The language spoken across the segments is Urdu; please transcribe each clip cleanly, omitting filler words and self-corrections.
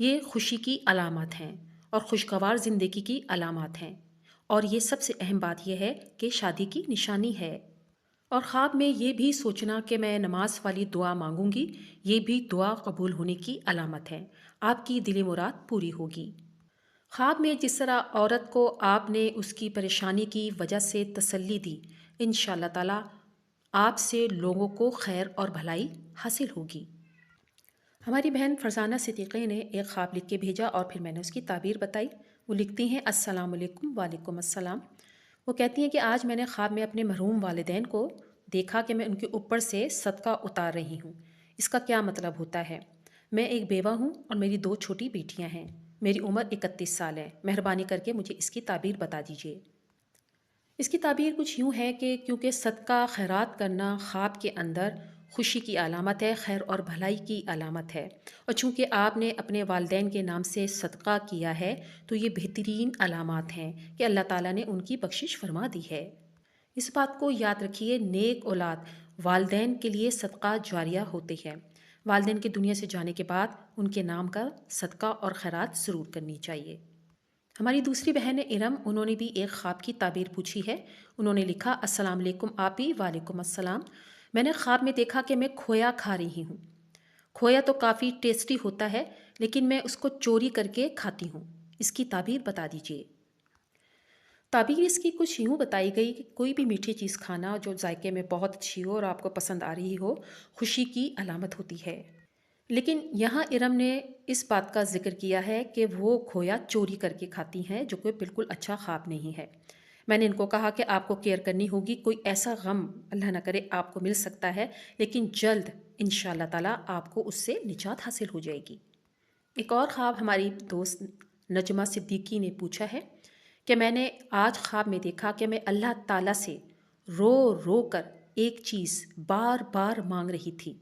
یہ خوشی کی علامات ہیں اور خوشگوار زندگی کی علامات ہیں، اور یہ سب سے اہم بات یہ ہے کہ شادی کی نشانی ہے۔ اور خواب میں یہ بھی سوچنا کہ میں نماز والی دعا مانگوں گی، یہ بھی دعا قبول ہونے کی علامت ہے، آپ کی دلی مراد پوری ہوگی۔ خواب میں جس طرح عورت کو آپ نے اس کی پریشانی کی وجہ سے تسلی دی، انشاءاللہ تعالی آپ سے لوگوں کو خیر اور بھلائی حاصل ہوگی۔ ہماری بہن فرزانہ صدیقی نے ایک خواب لکھ کے بھیجا اور پھر میں نے اس کی تعبیر بتائی۔ وہ لکھتی ہیں، السلام علیکم۔ وعلیکم السلام۔ وہ کہتی ہیں کہ آج میں نے خواب میں اپنے مرحوم والدین کو دیکھا کہ میں ان کے اوپر سے صدقہ اتار رہی ہوں۔ اس کا کیا مطلب ہوتا ہے؟ میں ایک بیوہ ہوں اور میری 2 چھوٹی بیٹیاں ہیں۔ میری عمر 31 سال ہے۔ مہربانی کر کے مجھے اس کی تعبیر بتا دیجیے۔ اس کی تعبیر کچھ یوں ہے کہ کیونکہ صدقہ خیرات کرنا خواب کے اندر خوشی کی علامت ہے، خیر اور بھلائی کی علامت ہے، اور چونکہ آپ نے اپنے والدین کے نام سے صدقہ کیا ہے تو یہ بہترین علامات ہیں کہ اللہ تعالیٰ نے ان کی بخشش فرما دی ہے۔ اس بات کو یاد رکھیے، نیک اولاد والدین کے لیے صدقہ جاریہ ہوتی ہے۔ والدین کے دنیا سے جانے کے بعد ان کے نام کا صدقہ اور خیرات ضرور کرنی چاہیے۔ ہماری دوسری بہن ارم، انہوں نے بھی ایک خواب کی تعبیر پوچھی ہے۔ انہوں نے لکھا، السلام علیکم آپی۔ وعلیکم السلام۔ میں نے خواب میں دیکھا کہ میں کھویا کھا رہی ہوں۔ کھویا تو کافی ٹیسٹی ہوتا ہے، لیکن میں اس کو چوری کر کے کھاتی ہوں۔ اس کی تعبیر بتا دیجیے۔ تعبیر اس کی کچھ یوں بتائی گئی کہ کوئی بھی میٹھی چیز کھانا جو ذائقے میں بہت اچھی ہو اور آپ کو پسند آ رہی ہو، خوشی کی علامت ہوتی ہے۔ لیکن یہاں ارم نے اس بات کا ذکر کیا ہے کہ وہ کھویا چوری کر کے کھاتی ہیں، جو کہ بالکل اچھا خواب نہیں ہے۔ میں نے ان کو کہا کہ آپ کو کیئر کرنی ہوگی، کوئی ایسا غم اللہ نہ کرے آپ کو مل سکتا ہے، لیکن جلد انشاءاللہ تعالیٰ آپ کو اس سے نجات حاصل ہو جائے گی۔ ایک اور خواب ہماری دوست نجمہ صدیقی نے پوچھا ہے کہ میں نے آج خواب میں دیکھا کہ میں اللہ تعالیٰ سے رو رو کر ایک چیز بار بار مانگ رہی تھی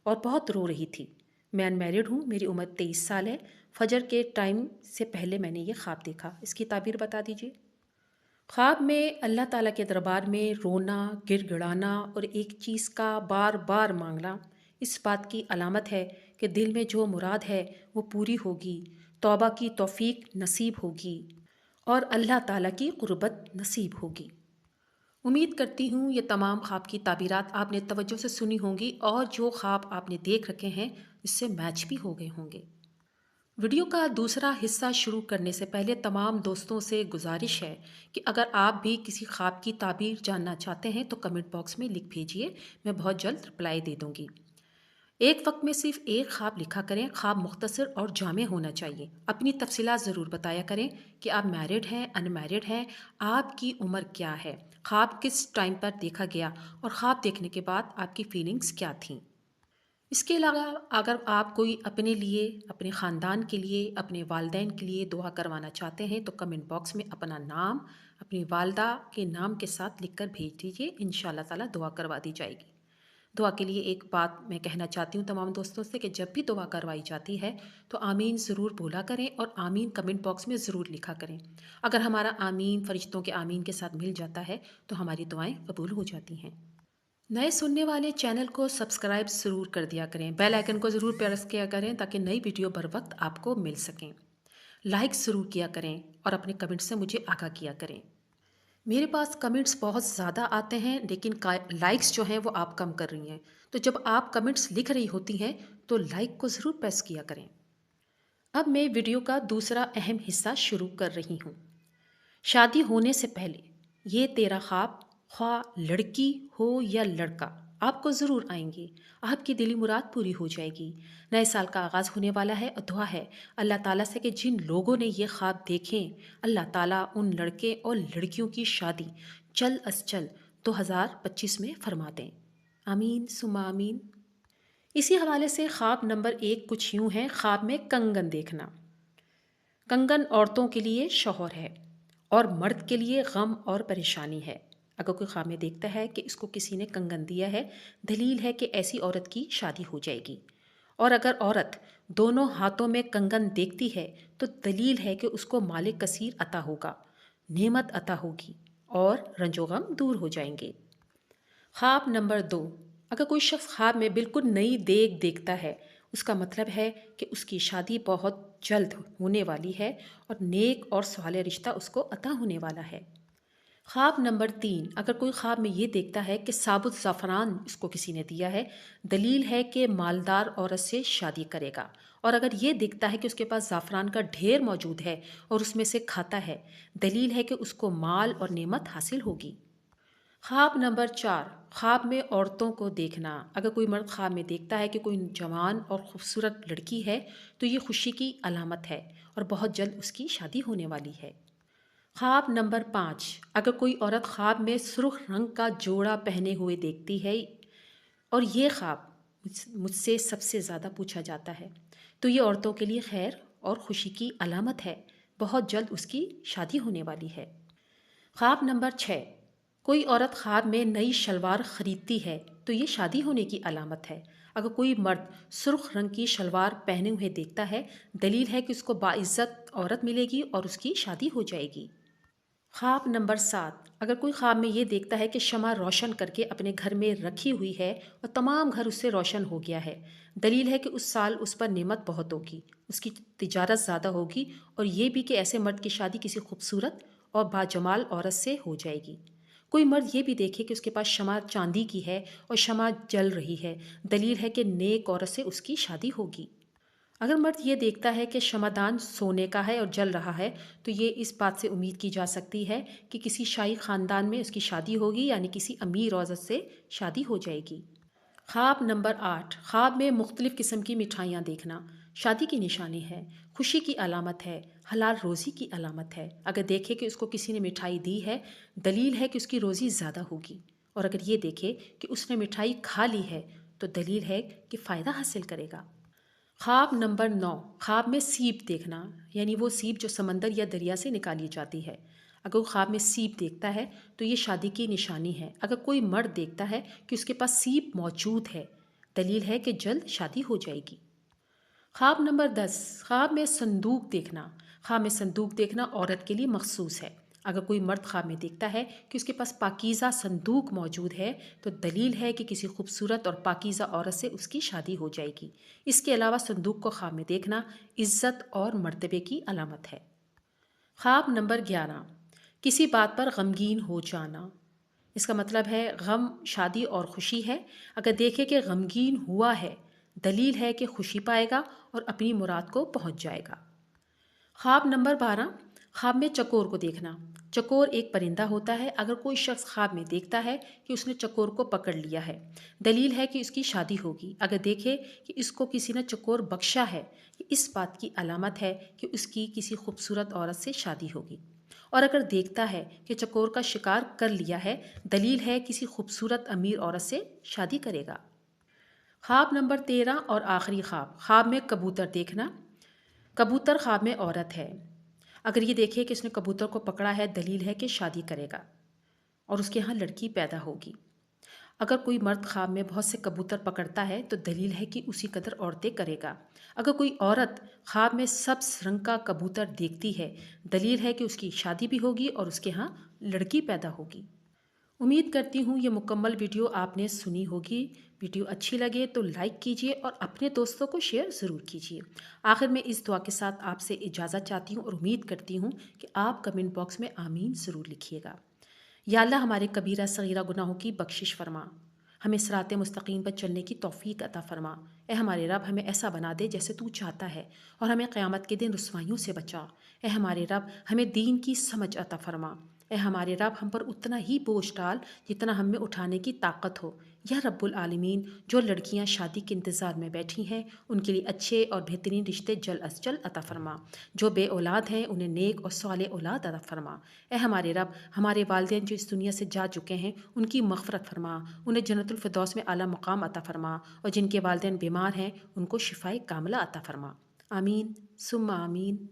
اور بہت رو رہی تھی۔ میں انمیرڈ ہوں، میری عمر 23 سال ہے۔ فجر کے ٹائم سے پہلے میں نے یہ خواب دیکھا۔ اس کی تعبیر بتا دیجیے۔ خواب میں اللہ تعالیٰ کے دربار میں رونا، گر گڑانا اور ایک چیز کا بار بار مانگنا اس بات کی علامت ہے کہ دل میں جو مراد ہے وہ پوری ہوگی، توبہ کی توفیق نصیب ہوگی اور اللہ تعالیٰ کی قربت نصیب ہوگی۔ امید کرتی ہوں یہ تمام خواب کی تعبیرات آپ نے توجہ سے سنی ہوں گی اور جو خواب آپ نے دیکھ رکھے ہیں اس سے میچ بھی ہو گئے ہوں گے۔ ویڈیو کا دوسرا حصہ شروع کرنے سے پہلے تمام دوستوں سے گزارش ہے کہ اگر آپ بھی کسی خواب کی تعبیر جاننا چاہتے ہیں تو کمنٹ باکس میں لکھ بھیجیے، میں بہت جلد رپلائی دے دوں گی۔ ایک وقت میں صرف ایک خواب لکھا کریں، خواب مختصر اور جامع ہونا چاہیے۔ اپنی تفصیلات ضرور بتایا کریں کہ آپ میرڈ ہیں، ان میرڈ ہیں، آپ کی عمر کیا ہے، خواب کس ٹائم پر دیکھا گیا اور خواب دیکھنے کے بعد آپ کی فیلنگز کیا تھیں۔ اس کے علاوہ اگر آپ کوئی اپنے لیے، اپنے خاندان کے لیے، اپنے والدین کے لیے دعا کروانا چاہتے ہیں تو کمنٹ باکس میں اپنا نام اپنی والدہ کے نام کے ساتھ لکھ کر بھیج دیجیے، انشاءاللہ تعالیٰ دعا کروا دی جائے گی۔ دعا کے لیے ایک بات میں کہنا چاہتی ہوں تمام دوستوں سے کہ جب بھی دعا کروائی جاتی ہے تو آمین ضرور بولا کریں اور آمین کمنٹ باکس میں ضرور لکھا کریں۔ اگر ہمارا آمین فرشتوں کے آمین کے ساتھ مل جاتا ہے تو ہماری دعائیں قبول ہو جاتی ہیں۔ نئے سننے والے چینل کو سبسکرائب ضرور کر دیا کریں، بیل آئیکن کو ضرور پریس کیا کریں تاکہ نئی ویڈیو بر وقت آپ کو مل سکیں۔ لائک ضرور کیا کریں اور اپنے کمنٹ سے مجھے آگاہ کیا کریں۔ میرے پاس کمنٹس بہت زیادہ آتے ہیں لیکن لائکس جو ہیں وہ آپ کم کر رہی ہیں، تو جب آپ کمنٹس لکھ رہی ہوتی ہیں تو لائک کو ضرور پریس کیا کریں۔ اب میں ویڈیو کا دوسرا اہم حصہ شروع کر رہی ہوں۔ شادی ہونے سے پہلے یہ تیرا خواب، خواہ لڑکی ہو یا لڑکا، آپ کو ضرور آئیں گے، آپ کی دلی مراد پوری ہو جائے گی۔ نئے سال کا آغاز ہونے والا ہے اور دعا ہے اللہ تعالیٰ سے کہ جن لوگوں نے یہ خواب دیکھیں، اللہ تعالیٰ ان لڑکے اور لڑکیوں کی شادی جلد از جلد 2025 میں فرما دیں۔ آمین ثم آمین۔ اسی حوالے سے خواب نمبر 1 کچھ یوں ہے، خواب میں کنگن دیکھنا۔ کنگن عورتوں کے لیے شوہر ہے اور مرد کے لیے غم اور پریشانی ہے۔ اگر کوئی خواب میں دیکھتا ہے کہ اس کو کسی نے کنگن دیا ہے، دلیل ہے کہ ایسی عورت کی شادی ہو جائے گی، اور اگر عورت دونوں ہاتھوں میں کنگن دیکھتی ہے تو دلیل ہے کہ اس کو مال کثیر عطا ہوگا، نعمت عطا ہوگی اور رنج و غم دور ہو جائیں گے۔ خواب نمبر 2، اگر کوئی شخص خواب میں بالکل نئی دیگ دیکھتا ہے، اس کا مطلب ہے کہ اس کی شادی بہت جلد ہونے والی ہے اور نیک اور صالح رشتہ اس کو عطا ہونے والا ہے۔ خواب نمبر 3، اگر کوئی خواب میں یہ دیکھتا ہے کہ ثابت زعفران اس کو کسی نے دیا ہے، دلیل ہے کہ مالدار عورت سے شادی کرے گا۔ اور اگر یہ دیکھتا ہے کہ اس کے پاس زعفران کا ڈھیر موجود ہے اور اس میں سے کھاتا ہے، دلیل ہے کہ اس کو مال اور نعمت حاصل ہوگی۔ خواب نمبر 4، خواب میں عورتوں کو دیکھنا۔ اگر کوئی مرد خواب میں دیکھتا ہے کہ کوئی جوان اور خوبصورت لڑکی ہے تو یہ خوشی کی علامت ہے اور بہت جلد اس کی شادی ہونے والی ہے۔ خواب نمبر 5، اگر کوئی عورت خواب میں سرخ رنگ کا جوڑا پہنے ہوئے دیکھتی ہے اور یہ خواب مجھ سے سب سے زیادہ پوچھا جاتا ہے تو یہ عورتوں کے لیے خیر اور خوشی کی علامت ہے، بہت جلد اس کی شادی ہونے والی ہے۔ خواب نمبر 6، کوئی عورت خواب میں نئی شلوار خریدتی ہے تو یہ شادی ہونے کی علامت ہے۔ اگر کوئی مرد سرخ رنگ کی شلوار پہنے ہوئے دیکھتا ہے، دلیل ہے کہ اس کو باعزت عورت ملے گی اور اس کی شادی ہو جائے گی۔ خواب نمبر 7، اگر کوئی خواب میں یہ دیکھتا ہے کہ شمع روشن کر کے اپنے گھر میں رکھی ہوئی ہے اور تمام گھر اس سے روشن ہو گیا ہے، دلیل ہے کہ اس سال اس پر نعمت بہت ہوگی، اس کی تجارت زیادہ ہوگی اور یہ بھی کہ ایسے مرد کی شادی کسی خوبصورت اور باجمال عورت سے ہو جائے گی۔ کوئی مرد یہ بھی دیکھے کہ اس کے پاس شمع چاندی کی ہے اور شمع جل رہی ہے، دلیل ہے کہ نیک عورت سے اس کی شادی ہوگی۔ اگر مرد یہ دیکھتا ہے کہ شمعدان سونے کا ہے اور جل رہا ہے تو یہ اس بات سے امید کی جا سکتی ہے کہ کسی شاہی خاندان میں اس کی شادی ہوگی، یعنی کسی امیر عورت سے شادی ہو جائے گی۔ خواب نمبر 8، خواب میں مختلف قسم کی مٹھائیاں دیکھنا شادی کی نشانی ہے، خوشی کی علامت ہے، حلال روزی کی علامت ہے۔ اگر دیکھے کہ اس کو کسی نے مٹھائی دی ہے، دلیل ہے کہ اس کی روزی زیادہ ہوگی، اور اگر یہ دیکھے کہ اس نے مٹھائی کھا لی ہے تو دلیل ہے کہ فائدہ حاصل کرے گا۔ خواب نمبر 9، خواب میں سیپ دیکھنا، یعنی وہ سیپ جو سمندر یا دریا سے نکالی جاتی ہے۔ اگر وہ خواب میں سیپ دیکھتا ہے تو یہ شادی کی نشانی ہے۔ اگر کوئی مرد دیکھتا ہے کہ اس کے پاس سیپ موجود ہے، دلیل ہے کہ جلد شادی ہو جائے گی۔ خواب نمبر 10، خواب میں صندوق دیکھنا۔ خواب میں صندوق دیکھنا عورت کے لیے مخصوص ہے۔ اگر کوئی مرد خواب میں دیکھتا ہے کہ اس کے پاس پاکیزہ صندوق موجود ہے تو دلیل ہے کہ کسی خوبصورت اور پاکیزہ عورت سے اس کی شادی ہو جائے گی۔ اس کے علاوہ صندوق کو خواب میں دیکھنا عزت اور مرتبے کی علامت ہے۔ خواب نمبر 11، کسی بات پر غمگین ہو جانا۔ اس کا مطلب ہے غم شادی اور خوشی ہے۔ اگر دیکھے کہ غمگین ہوا ہے، دلیل ہے کہ خوشی پائے گا اور اپنی مراد کو پہنچ جائے گا۔ خواب نمبر 12، خواب میں چکور کو دیکھنا۔ چکور ایک پرندہ ہوتا ہے۔ اگر کوئی شخص خواب میں دیکھتا ہے کہ اس نے چکور کو پکڑ لیا ہے، دلیل ہے کہ اس کی شادی ہوگی۔ اگر دیکھے کہ اس کو کسی نے چکور بخشا ہے، یہ اس بات کی علامت ہے کہ اس کی کسی خوبصورت عورت سے شادی ہوگی۔ اور اگر دیکھتا ہے کہ چکور کا شکار کر لیا ہے، دلیل ہے کسی خوبصورت امیر عورت سے شادی کرے گا۔ خواب نمبر 13 اور آخری خواب، خواب میں کبوتر دیکھنا۔ کبوتر خواب میں عورت ہے۔ اگر یہ دیکھے کہ اس نے کبوتر کو پکڑا ہے، دلیل ہے کہ شادی کرے گا اور اس کے ہاں لڑکی پیدا ہوگی۔ اگر کوئی مرد خواب میں بہت سے کبوتر پکڑتا ہے تو دلیل ہے کہ اسی قدر عورتیں کرے گا۔ اگر کوئی عورت خواب میں سبز رنگ کا کبوتر دیکھتی ہے، دلیل ہے کہ اس کی شادی بھی ہوگی اور اس کے ہاں لڑکی پیدا ہوگی۔ امید کرتی ہوں یہ مکمل ویڈیو آپ نے سنی ہوگی۔ ویڈیو اچھی لگے تو لائک کیجیے اور اپنے دوستوں کو شیئر ضرور کیجیے۔ آخر میں اس دعا کے ساتھ آپ سے اجازت چاہتی ہوں اور امید کرتی ہوں کہ آپ کمنٹ باکس میں آمین ضرور لکھیے گا۔ یا اللہ ہمارے کبیرہ صغیرہ گناہوں کی بخشش فرما، ہمیں صراط مستقیم پر چلنے کی توفیق عطا فرما۔ اے ہمارے رب، ہمیں ایسا بنا دے جیسے تو چاہتا ہے اور ہمیں قیامت کے دن رسوائیوں سے بچا۔ اے ہمارے رب، ہمیں دین کی سمجھ عطا فرما۔ اے ہمارے رب، ہم پر اتنا ہی بوجھ ڈال جتنا ہم میں اٹھانے کی طاقت ہو۔ یا رب العالمین، جو لڑکیاں شادی کے انتظار میں بیٹھی ہیں ان کے لیے اچھے اور بہترین رشتے جلد از جلد عطا فرما۔ جو بے اولاد ہیں انہیں نیک اور صالح اولاد عطا فرما۔ اے ہمارے رب، ہمارے والدین جو اس دنیا سے جا چکے ہیں ان کی مغفرت فرما، انہیں جنت الفردوس میں اعلیٰ مقام عطا فرما، اور جن کے والدین بیمار ہیں ان کو شفائے کاملہ عطا فرما۔ آمین ثم آمین۔